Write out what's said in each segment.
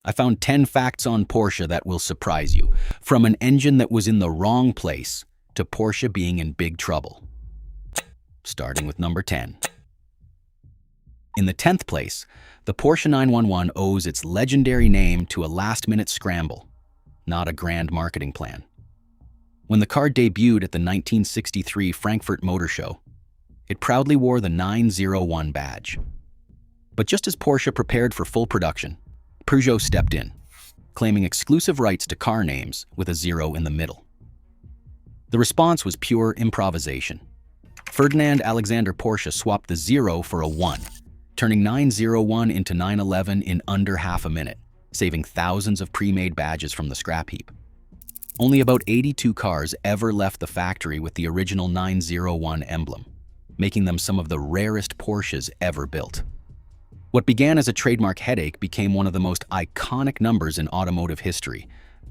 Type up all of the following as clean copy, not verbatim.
I found 10 facts on Porsche that will surprise you, from an engine that was in the wrong place to Porsche being in big trouble. Starting with number 10. In the 10th place, the Porsche 911 owes its legendary name to a last-minute scramble, not a grand marketing plan. When the car debuted at the 1963 Frankfurt Motor Show, it proudly wore the 901 badge. But just as Porsche prepared for full production, Peugeot stepped in, claiming exclusive rights to car names with a 0 in the middle. The response was pure improvisation. Ferdinand Alexander Porsche swapped the 0 for a 1, turning 901 into 911 in under half a minute, saving thousands of pre-made badges from the scrap heap. Only about 82 cars ever left the factory with the original 901 emblem, making them some of the rarest Porsches ever built. What began as a trademark headache became one of the most iconic numbers in automotive history,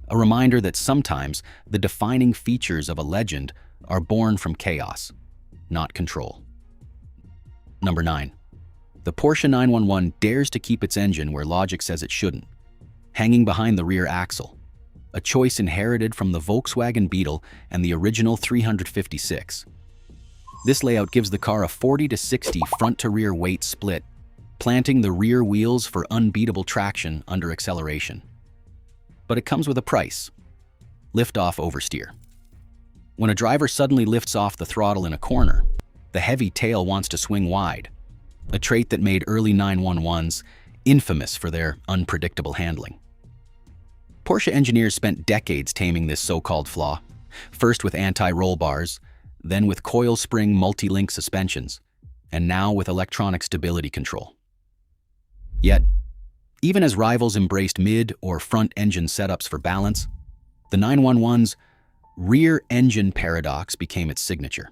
a reminder that sometimes the defining features of a legend are born from chaos, not control. Number 9. The Porsche 911 dares to keep its engine where logic says it shouldn't, hanging behind the rear axle, a choice inherited from the Volkswagen Beetle and the original 356. This layout gives the car a 40-60 front-to-rear weight split, planting the rear wheels for unbeatable traction under acceleration. But it comes with a price: lift-off oversteer. When a driver suddenly lifts off the throttle in a corner, the heavy tail wants to swing wide, a trait that made early 911s infamous for their unpredictable handling. Porsche engineers spent decades taming this so-called flaw, first with anti-roll bars, then with coil spring multi-link suspensions, and now with electronic stability control. Yet, even as rivals embraced mid- or front-engine setups for balance, the 911's rear-engine paradox became its signature.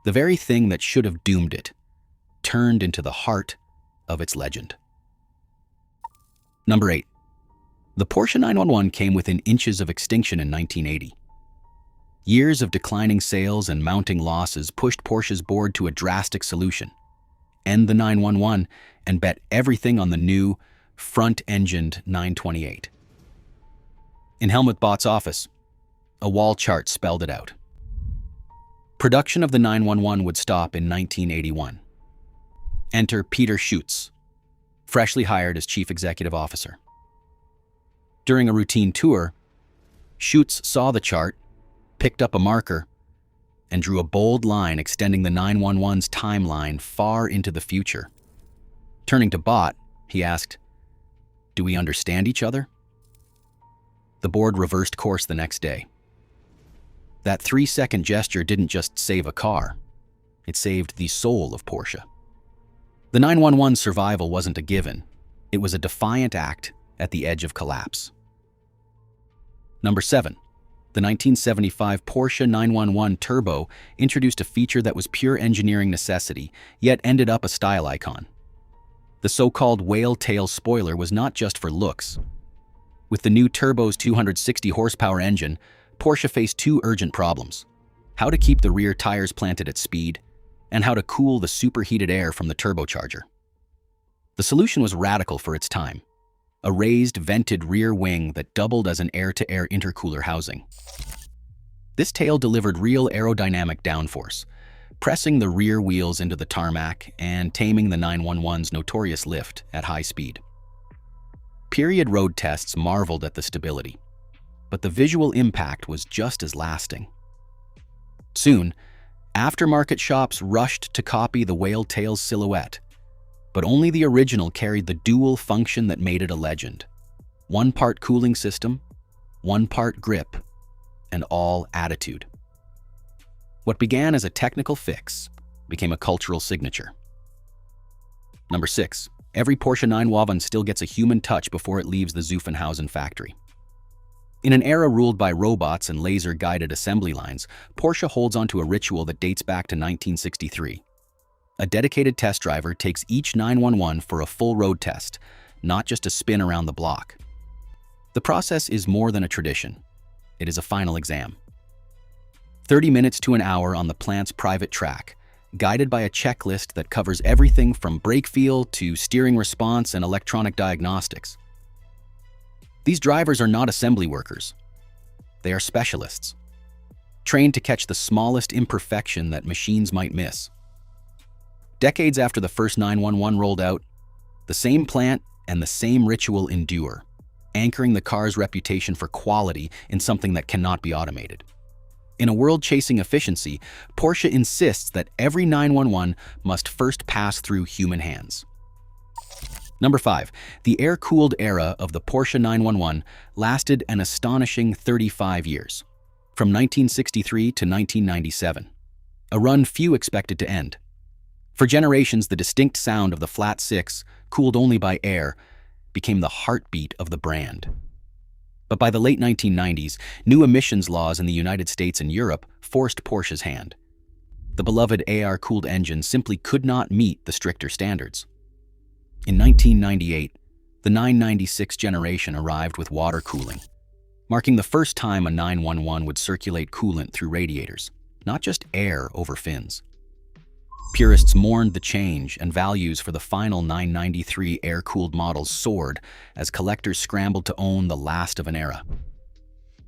The very thing that should have doomed it turned into the heart of its legend. Number 8. The Porsche 911 came within inches of extinction in 1980. Years of declining sales and mounting losses pushed Porsche's board to a drastic solution: end the 911 and bet everything on the new, front-engined 928. In Helmut Bott's office, a wall chart spelled it out. Production of the 911 would stop in 1981. Enter Peter Schutz, freshly hired as chief executive officer. During a routine tour, Schutz saw the chart, picked up a marker, and drew a bold line extending the 911's timeline far into the future. Turning to Bott, he asked, "Do we understand each other?" The board reversed course the next day. That 3-second gesture didn't just save a car, it saved the soul of Porsche. The 911's survival wasn't a given, it was a defiant act at the edge of collapse. Number 7. The 1975 Porsche 911 Turbo introduced a feature that was pure engineering necessity, yet ended up a style icon. The so-called whale tail spoiler was not just for looks. With the new Turbo's 260 horsepower engine, Porsche faced two urgent problems: how to keep the rear tires planted at speed, and how to cool the superheated air from the turbocharger. The solution was radical for its time: a raised, vented rear wing that doubled as an air-to-air intercooler housing. This tail delivered real aerodynamic downforce, pressing the rear wheels into the tarmac and taming the 911's notorious lift at high speed. Period road tests marveled at the stability, but the visual impact was just as lasting. Soon, aftermarket shops rushed to copy the whale tail's silhouette, but only the original carried the dual function that made it a legend: 1 part cooling system, 1 part grip, and all attitude. What began as a technical fix became a cultural signature. Number 6. Every Porsche 911 still gets a human touch before it leaves the Zuffenhausen factory. In an era ruled by robots and laser-guided assembly lines, Porsche holds onto a ritual that dates back to 1963. A dedicated test driver takes each 911 for a full road test, not just a spin around the block. The process is more than a tradition. It is a final exam. 30 minutes to an hour on the plant's private track, guided by a checklist that covers everything from brake feel to steering response and electronic diagnostics. These drivers are not assembly workers. They are specialists, trained to catch the smallest imperfection that machines might miss. Decades after the first 911 rolled out, the same plant and the same ritual endure, anchoring the car's reputation for quality in something that cannot be automated. In a world chasing efficiency, Porsche insists that every 911 must first pass through human hands. Number 5. The air-cooled era of the Porsche 911 lasted an astonishing 35 years, from 1963 to 1997, a run few expected to end. For generations, the distinct sound of the flat six, cooled only by air, became the heartbeat of the brand. But by the late 1990s, new emissions laws in the United States and Europe forced Porsche's hand. The beloved air-cooled engine simply could not meet the stricter standards. In 1998, the 996 generation arrived with water cooling, marking the first time a 911 would circulate coolant through radiators, not just air over fins. Purists mourned the change, and values for the final 993 air-cooled models soared as collectors scrambled to own the last of an era.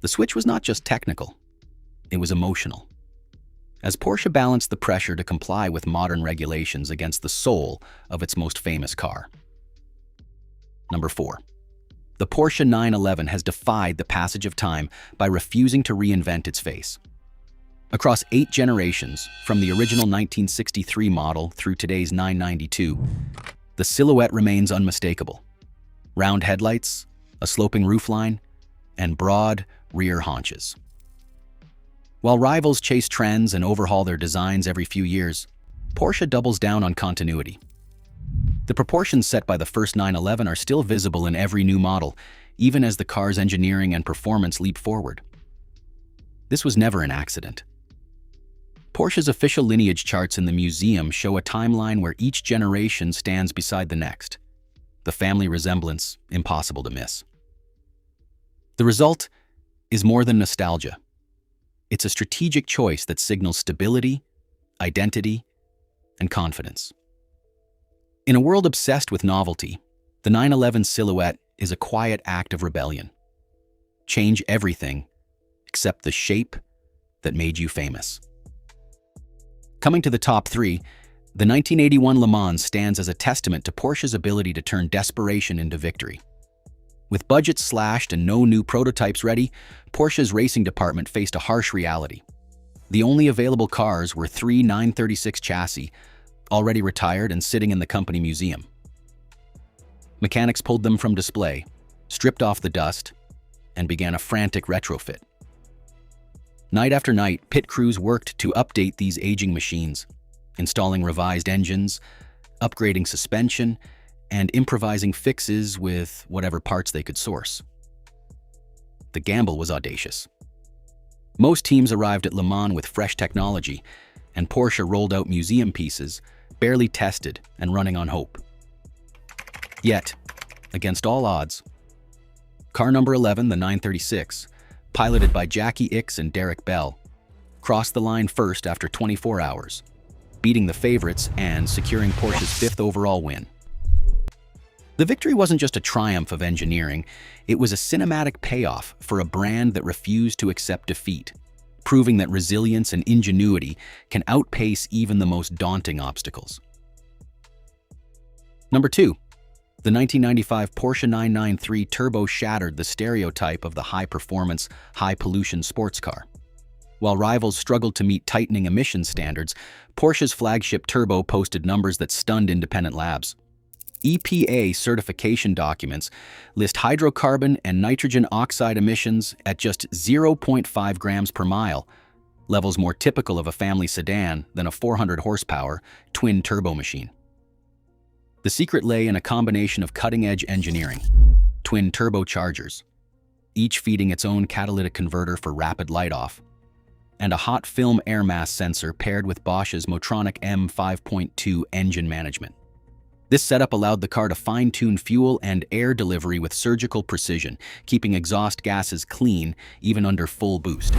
The switch was not just technical, it was emotional. As Porsche balanced the pressure to comply with modern regulations against the soul of its most famous car. Number 4. The Porsche 911 has defied the passage of time by refusing to reinvent its face. Across 8 generations, from the original 1963 model through today's 992, the silhouette remains unmistakable. Round headlights, a sloping roofline, and broad rear haunches. While rivals chase trends and overhaul their designs every few years, Porsche doubles down on continuity. The proportions set by the first 911 are still visible in every new model, even as the car's engineering and performance leap forward. This was never an accident. Porsche's official lineage charts in the museum show a timeline where each generation stands beside the next. The family resemblance impossible to miss. The result is more than nostalgia. It's a strategic choice that signals stability, identity, and confidence. In a world obsessed with novelty, the 911 silhouette is a quiet act of rebellion. Change everything except the shape that made you famous. Coming to the top 3, the 1981 Le Mans stands as a testament to Porsche's ability to turn desperation into victory. With budgets slashed and no new prototypes ready, Porsche's racing department faced a harsh reality. The only available cars were 3 936 chassis, already retired and sitting in the company museum. Mechanics pulled them from display, stripped off the dust, and began a frantic retrofit. Night after night, pit crews worked to update these aging machines, installing revised engines, upgrading suspension, and improvising fixes with whatever parts they could source. The gamble was audacious. Most teams arrived at Le Mans with fresh technology, and Porsche rolled out museum pieces, barely tested and running on hope. Yet, against all odds, car number 11, the 936, piloted by Jackie Ickx and Derek Bell, crossed the line first after 24 hours, beating the favorites and securing Porsche's 5th overall win. The victory wasn't just a triumph of engineering, it was a cinematic payoff for a brand that refused to accept defeat, proving that resilience and ingenuity can outpace even the most daunting obstacles. Number 2. The 1995 Porsche 993 Turbo shattered the stereotype of the high-performance, high-pollution sports car. While rivals struggled to meet tightening emission standards, Porsche's flagship Turbo posted numbers that stunned independent labs. EPA certification documents list hydrocarbon and nitrogen oxide emissions at just 0.5 grams per mile, levels more typical of a family sedan than a 400-horsepower twin-turbo machine. The secret lay in a combination of cutting-edge engineering, twin turbochargers, each feeding its own catalytic converter for rapid light-off, and a hot film air mass sensor paired with Bosch's Motronic M5.2 engine management. This setup allowed the car to fine-tune fuel and air delivery with surgical precision, keeping exhaust gases clean even under full boost.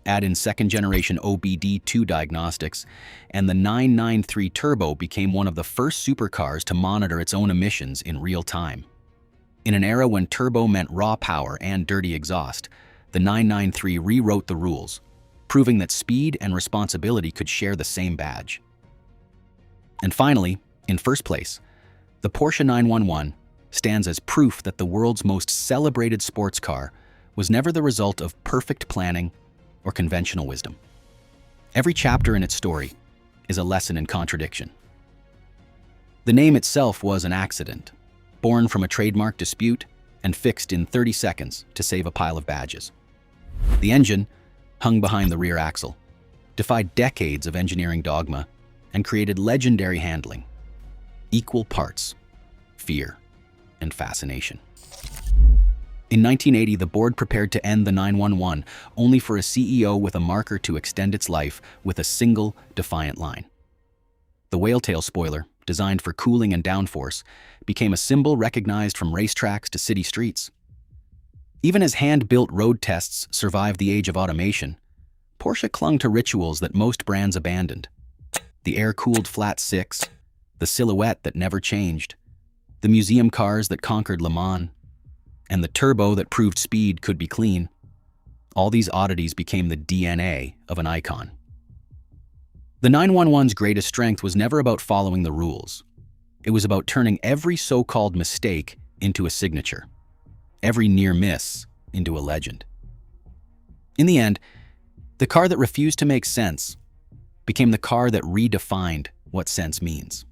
Add in second-generation OBD2 diagnostics, and the 993 Turbo became one of the first supercars to monitor its own emissions in real time. In an era when turbo meant raw power and dirty exhaust, the 993 rewrote the rules, proving that speed and responsibility could share the same badge. And finally, in first place, the Porsche 911 stands as proof that the world's most celebrated sports car was never the result of perfect planning or conventional wisdom. Every chapter in its story is a lesson in contradiction. The name itself was an accident, born from a trademark dispute and fixed in 30 seconds to save a pile of badges. The engine, hung behind the rear axle, defied decades of engineering dogma and created legendary handling, equal parts, fear, and fascination. In 1980, the board prepared to end the 911, only for a CEO with a marker to extend its life with a single, defiant line. The whale-tail spoiler, designed for cooling and downforce, became a symbol recognized from racetracks to city streets. Even as hand-built road tests survived the age of automation, Porsche clung to rituals that most brands abandoned. The air-cooled flat six, the silhouette that never changed, the museum cars that conquered Le Mans, and the turbo that proved speed could be clean. All these oddities became the DNA of an icon. The 911's greatest strength was never about following the rules. It was about turning every so-called mistake into a signature, every near miss into a legend. In the end, the car that refused to make sense became the car that redefined what sense means.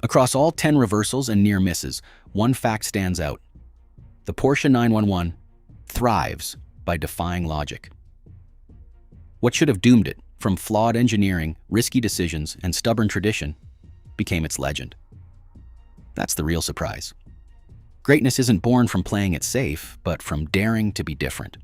Across all 10 reversals and near misses, one fact stands out. The Porsche 911 thrives by defying logic. What should have doomed it, from flawed engineering, risky decisions, and stubborn tradition, became its legend. That's the real surprise. Greatness isn't born from playing it safe, but from daring to be different.